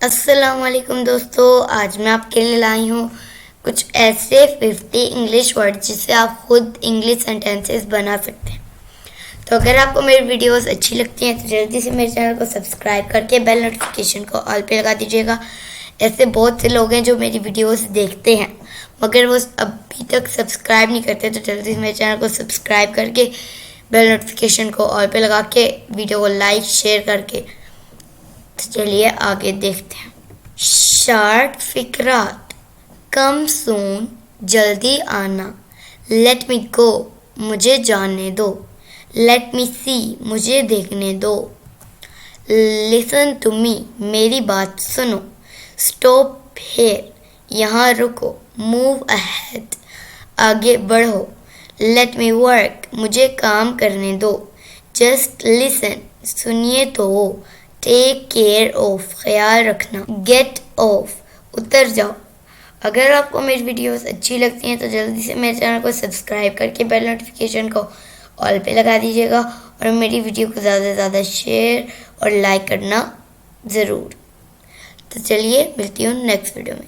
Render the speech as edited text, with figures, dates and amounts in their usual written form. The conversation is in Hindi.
अस्सलाम वालेकुम दोस्तों, आज मैं आपके लिए लाई हूँ कुछ ऐसे 50 इंग्लिश वर्ड जिससे आप खुद इंग्लिश सेंटेंसेस बना सकते हैं। तो अगर आपको मेरी वीडियोस अच्छी लगती हैं तो जल्दी से मेरे चैनल को सब्सक्राइब करके बेल नोटिफिकेशन को ऑल पे लगा दीजिएगा। ऐसे बहुत से लोग हैं जो मेरी वीडियोस देखते हैं मगर वो अभी तक सब्सक्राइब नहीं करते, तो जल्दी से मेरे चैनल को सब्सक्राइब करके बेल नोटिफिकेशन को ऑल पे लगा के वीडियो को लाइक शेयर करके। तो चलिए आगे देखते हैं। शार्ट फिक्रात, कम सून, जल्दी आना। लेट मी गो, मुझे जाने दो। लेट मी सी, मुझे देखने दो। लिसन टू मी, मेरी बात सुनो। स्टॉप हेयर, यहाँ रुको। मूव अहेड, आगे बढ़ो। लेट मी वर्क, मुझे काम करने दो। जस्ट लिसन, सुनिए तो। टेक केयर ऑफ, ख्याल रखना। गेट ऑफ, उतर जाओ। अगर आपको मेरी वीडियोस अच्छी लगती हैं तो जल्दी से मेरे चैनल को सब्सक्राइब करके बेल नोटिफिकेशन को ऑल पे लगा दीजिएगा और मेरी वीडियो को ज़्यादा से ज़्यादा शेयर और लाइक करना ज़रूर। तो चलिए मिलती हूँ नेक्स्ट वीडियो में।